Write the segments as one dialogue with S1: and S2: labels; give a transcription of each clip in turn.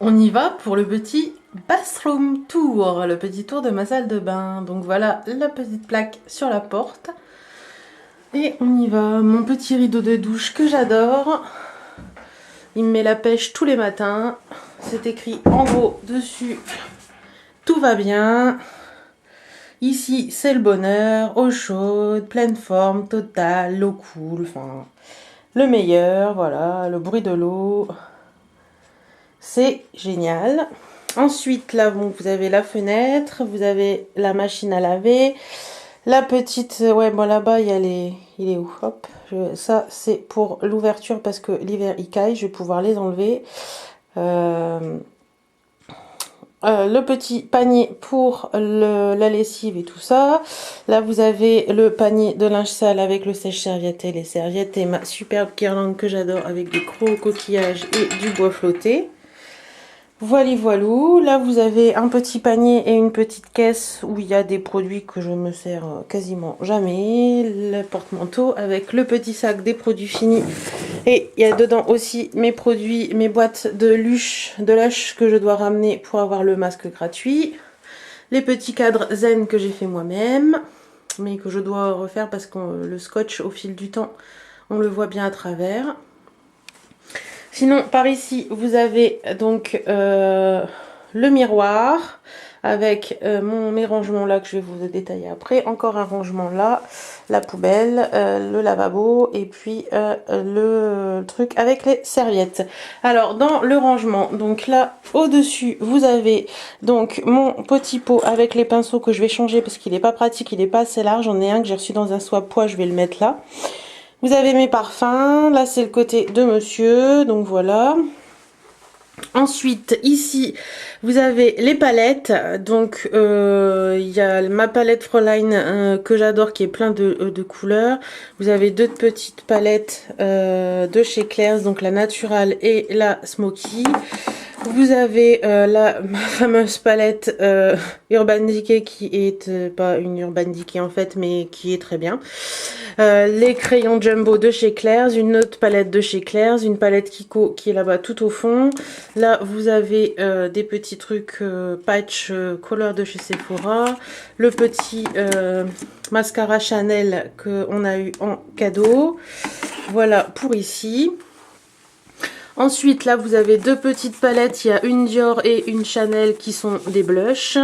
S1: On y va pour le petit bathroom tour, le petit tour de ma salle de bain. Donc voilà la petite plaque sur la porte. Et on y va, mon petit rideau de douche que j'adore. Il me met la pêche tous les matins. C'est écrit en gros dessus, tout va bien. Ici c'est le bonheur, eau chaude, pleine forme, totale, l'eau cool, enfin le meilleur, voilà, le bruit de l'eau. C'est génial. Ensuite, là, bon, vous avez la fenêtre, vous avez la machine à laver, la petite... Ouais, bon, là-bas, il y a les... Il est où? Hop. Ça, c'est pour l'ouverture parce que l'hiver, il caille. Je vais pouvoir les enlever. Le petit panier pour la lessive et tout ça. Là, vous avez le panier de linge sale avec le sèche-serviette et les serviettes et ma superbe guirlande que j'adore avec des gros coquillages et du bois flotté. Voilà, voilou. Là, vous avez un petit panier et une petite caisse où il y a des produits que je me sers quasiment jamais. Le porte-manteau avec le petit sac des produits finis. Et il y a dedans aussi mes produits, mes boîtes de lush que je dois ramener pour avoir le masque gratuit. Les petits cadres zen que j'ai fait moi-même, mais que je dois refaire parce que le scotch, au fil du temps, on le voit bien à travers. Sinon, par ici, vous avez donc le miroir avec mes rangements là que je vais vous détailler après. Encore un rangement là, la poubelle, le lavabo et puis le truc avec les serviettes. Alors, dans le rangement, donc là, au-dessus, vous avez donc mon petit pot avec les pinceaux que je vais changer parce qu'il n'est pas pratique, il n'est pas assez large. J'en ai un que j'ai reçu dans un soie-pois, je vais le mettre là. Vous avez mes parfums, là c'est le côté de monsieur, donc voilà. Ensuite, ici, vous avez les palettes. Donc, il y a ma palette Fräulein que j'adore, qui est plein de couleurs. Vous avez deux petites palettes de chez Claire's, donc la naturale et la smoky. Vous avez ma fameuse palette Urban Decay qui est pas une Urban Decay en fait, mais qui est très bien. Les crayons Jumbo de chez Claire's, une autre palette de chez Claire's, une palette Kiko qui est là-bas tout au fond. Là, vous avez des petits trucs patch color de chez Sephora. Le petit mascara Chanel qu'on a eu en cadeau. Voilà pour ici. Ensuite, là, vous avez deux petites palettes. Il y a une Dior et une Chanel qui sont des blushs.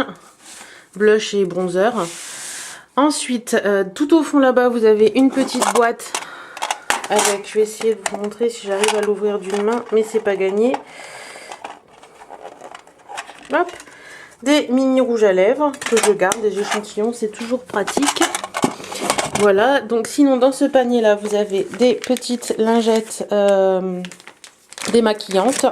S1: Blush et bronzer. Ensuite, tout au fond là-bas, vous avez une petite boîte avec... Je vais essayer de vous montrer si j'arrive à l'ouvrir d'une main, mais c'est pas gagné. Hop. Des mini rouges à lèvres que je garde, des échantillons, c'est toujours pratique. Voilà, donc sinon, dans ce panier-là, vous avez des petites lingettes... démaquillantes.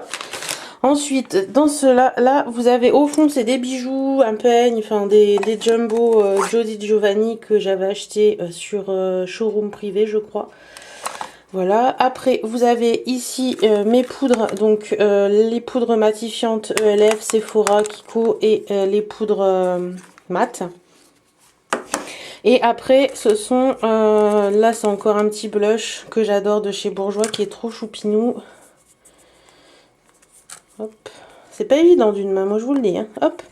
S1: Ensuite, dans cela, là, vous avez au fond, c'est des bijoux, un peigne, enfin des jumbo Jody Giovanni que j'avais acheté sur showroom privé, je crois. Voilà. Après, vous avez ici mes poudres, donc les poudres matifiantes ELF, Sephora, Kiko et les poudres mat. Et après, ce sont, là, c'est encore un petit blush que j'adore de chez Bourjois qui est trop choupinou. Hop, c'est pas évident d'une main, moi je vous le dis, hein. Hop,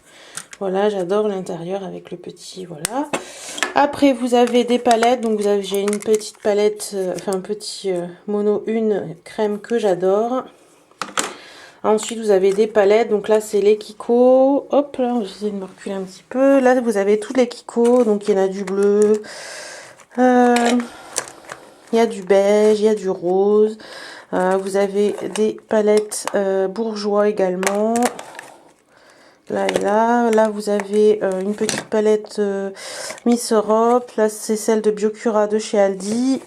S1: voilà, j'adore l'intérieur avec le petit, voilà. Après, vous avez des palettes, donc j'ai une petite palette, enfin un petit mono une crème que j'adore. Ensuite, vous avez des palettes, donc là c'est les Kiko. Hop, là, j'essaie de me reculer un petit peu. Là, vous avez tous les Kiko, donc il y en a du bleu, il y a du beige, il y a du rose. Vous avez des palettes bourgeois également. Là et là. Là, vous avez une petite palette Miss Europe. Là, c'est celle de Biocura de chez Aldi.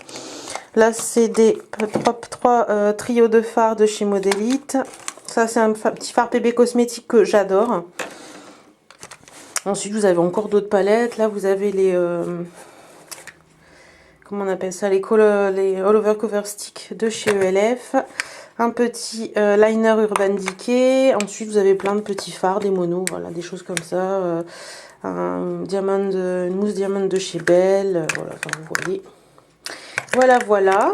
S1: Là, c'est des trois trios de fards de chez Modélite. Ça, c'est un petit fard bébé cosmétique que j'adore. Ensuite, vous avez encore d'autres palettes. Là, vous avez les... comment on appelle ça, les All Over Cover Stick de chez ELF. Un petit liner Urban Decay. Ensuite, vous avez plein de petits fards, des monos, voilà, des choses comme ça. Une mousse diamant de chez Belle. Voilà, enfin, vous voyez. Voilà, voilà.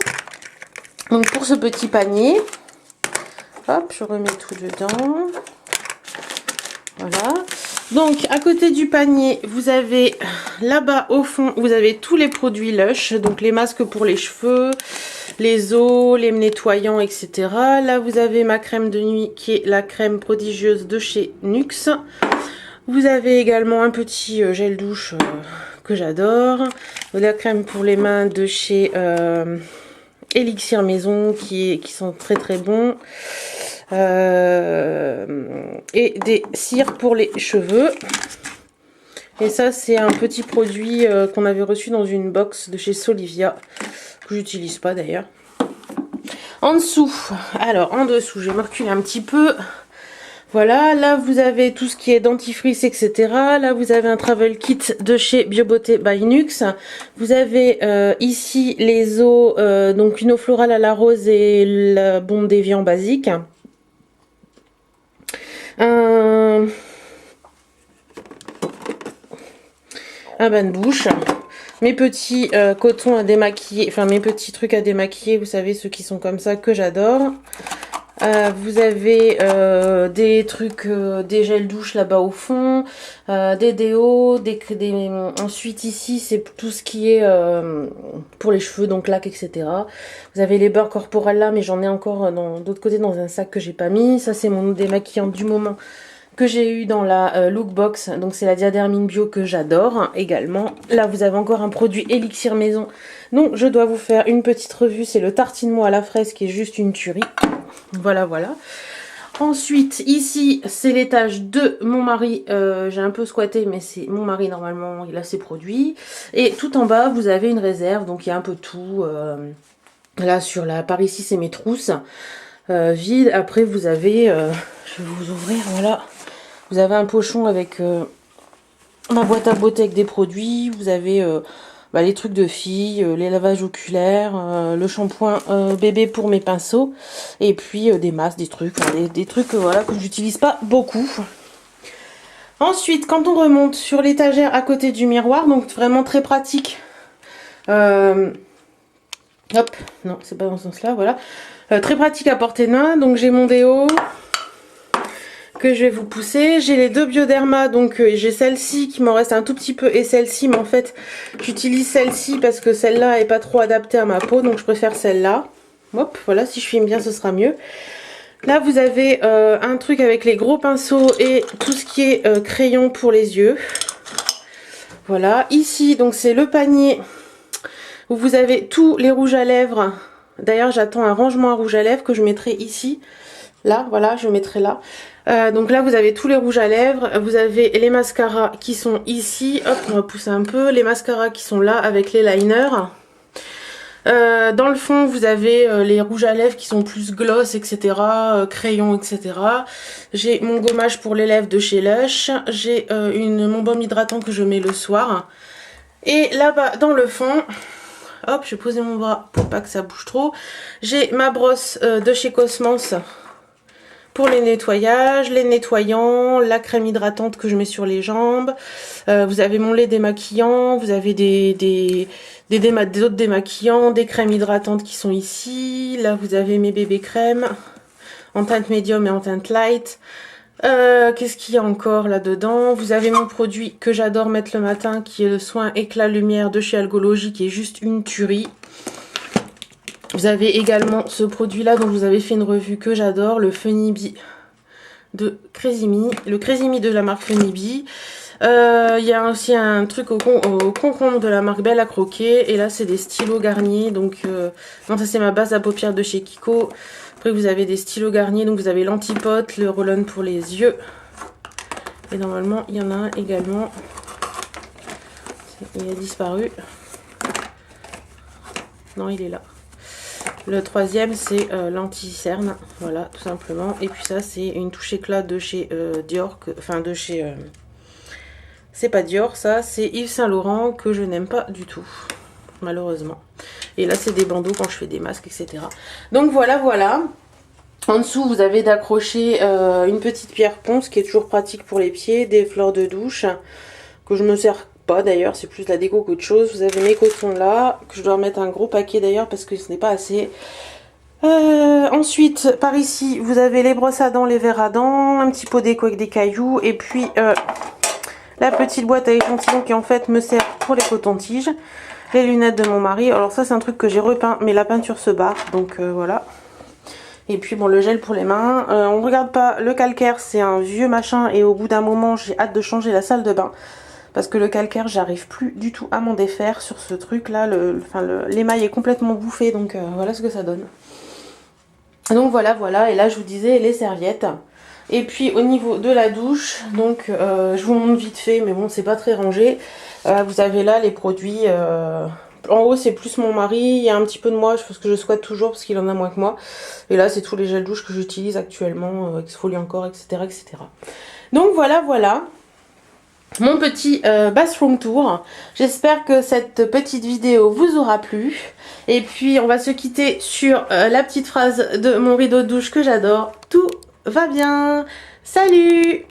S1: Donc, pour ce petit panier, Hop, je remets tout dedans. Voilà. Donc, à côté du panier, vous avez là-bas au fond, vous avez tous les produits Lush. Donc, les masques pour les cheveux, les os, les nettoyants, etc. Là, vous avez ma crème de nuit qui est la crème prodigieuse de chez NYX. Vous avez également un petit gel douche que j'adore. La crème pour les mains de chez Elixir Maison qui sont très très bons. Et des cires pour les cheveux. Et ça, c'est un petit produit qu'on avait reçu dans une box de chez Solivia, que j'utilise pas d'ailleurs. En dessous, alors en dessous, je vais me reculer un petit peu. Voilà, là vous avez tout ce qui est dentifrice, etc. Là vous avez un travel kit de chez BioBeauté by NYX. Vous avez ici les eaux, donc une eau florale à la rose et la bombe d'évian basique. Un bain de bouche, mes petits cotons à démaquiller, enfin mes petits trucs à démaquiller, vous savez ceux qui sont comme ça que j'adore. Vous avez des trucs, des gels douche là-bas au fond, des déos, ensuite ici c'est tout ce qui est pour les cheveux, donc lac, etc. Vous avez les beurres corporels là, mais j'en ai encore d'autre côté dans un sac que j'ai pas mis. Ça c'est mon démaquillant du moment que j'ai eu dans la lookbox, donc c'est la Diadermine Bio que j'adore également. Là vous avez encore un produit Elixir Maison, donc je dois vous faire une petite revue, c'est le tartine-moi à la fraise qui est juste une tuerie. Voilà, voilà. Ensuite, ici, c'est l'étage de mon mari. J'ai un peu squatté, mais c'est mon mari, normalement, il a ses produits. Et tout en bas, vous avez une réserve, donc il y a un peu tout. Là, par ici, c'est mes trousses vides. Après, vous avez, je vais vous ouvrir, voilà. Vous avez un pochon avec ma boîte à beauté avec des produits. Vous avez les trucs de filles, les lavages oculaires, le shampoing bébé pour mes pinceaux, et puis des masques, des trucs, des trucs voilà, que j'utilise pas beaucoup. Ensuite, quand on remonte sur l'étagère à côté du miroir, donc vraiment très pratique. Hop, non, c'est pas dans ce sens-là, voilà. Très pratique à portée de main, donc j'ai mon déo que je vais vous pousser. J'ai les deux Bioderma, donc j'ai celle-ci qui m'en reste un tout petit peu et celle-ci, mais en fait j'utilise celle-ci parce que celle-là est pas trop adaptée à ma peau, donc je préfère celle-là. Hop, voilà, si je filme bien ce sera mieux. Là vous avez un truc avec les gros pinceaux et tout ce qui est crayon pour les yeux. Voilà, ici donc c'est le panier où vous avez tous les rouges à lèvres. D'ailleurs j'attends un rangement à rouge à lèvres que je mettrai ici. Là, voilà, je mettrai là. Donc là, vous avez tous les rouges à lèvres. Vous avez les mascaras qui sont ici. Hop, on va pousser un peu. Les mascaras qui sont là avec les liners. Dans le fond, vous avez les rouges à lèvres qui sont plus gloss, etc. Crayons, etc. J'ai mon gommage pour les lèvres de chez Lush. J'ai mon baume hydratant que je mets le soir. Et là-bas, dans le fond... Hop, je vais poser mon bras pour pas que ça bouge trop. J'ai ma brosse de chez Cosmos pour les nettoyages, les nettoyants, la crème hydratante que je mets sur les jambes. Vous avez mon lait démaquillant, vous avez des autres démaquillants, des crèmes hydratantes qui sont ici. Là, vous avez mes bébés crèmes en teinte médium et en teinte light. Qu'est-ce qu'il y a encore là-dedans? Vous avez mon produit que j'adore mettre le matin, qui est le soin éclat lumière de chez Algologie, qui est juste une tuerie. Vous avez également ce produit-là dont je vous avais fait une revue que j'adore, le Funny de Crazy Me, le Crazy Me de la marque Funny Bee. Il y a aussi un truc au concombre de la marque Belle à croquer. Et là, c'est des stylos Garnier. Donc, ça, c'est ma base à paupières de chez Kiko. Après, vous avez des stylos Garnier. Donc, vous avez l'antipote, le roll-on pour les yeux. Et normalement, il y en a un également. Il a disparu. Non, il est là. Le troisième, c'est l'anti-cerne. Voilà, tout simplement. Et puis ça, c'est une touche éclat de chez Dior. Enfin, de chez... c'est pas Dior, ça. C'est Yves Saint Laurent que je n'aime pas du tout. Malheureusement. Et là, c'est des bandeaux quand je fais des masques, etc. Donc voilà, voilà. En dessous, vous avez d'accrocher une petite pierre ponce qui est toujours pratique pour les pieds. Des fleurs de douche que je me sers pas d'ailleurs, c'est plus de la déco qu'autre chose. Vous avez mes cotons là, que je dois remettre un gros paquet d'ailleurs parce que ce n'est pas assez. Ensuite, par ici, vous avez les brosses à dents, les verres à dents, un petit pot d'éco avec des cailloux, et puis la petite boîte à échantillons qui en fait me sert pour les cotons-tiges, les lunettes de mon mari. Alors ça c'est un truc que j'ai repeint, mais la peinture se barre, donc voilà. Et puis bon, le gel pour les mains. On ne regarde pas, le calcaire c'est un vieux machin, et au bout d'un moment j'ai hâte de changer la salle de bain. Parce que le calcaire, j'arrive plus du tout à m'en défaire sur ce truc là, l'émail est complètement bouffé, donc voilà ce que ça donne. Donc voilà, voilà, et là je vous disais les serviettes. Et puis au niveau de la douche, donc je vous montre vite fait, mais bon c'est pas très rangé. Vous avez là les produits, en haut c'est plus mon mari, il y a un petit peu de moi, je pense que je squatte toujours parce qu'il en a moins que moi. Et là c'est tous les gels douche que j'utilise actuellement, exfoliant corps, etc., etc. Donc voilà, voilà. Mon petit bathroom tour. J'espère que cette petite vidéo vous aura plu. Et puis on va se quitter sur la petite phrase de mon rideau de douche que j'adore. Tout va bien. Salut!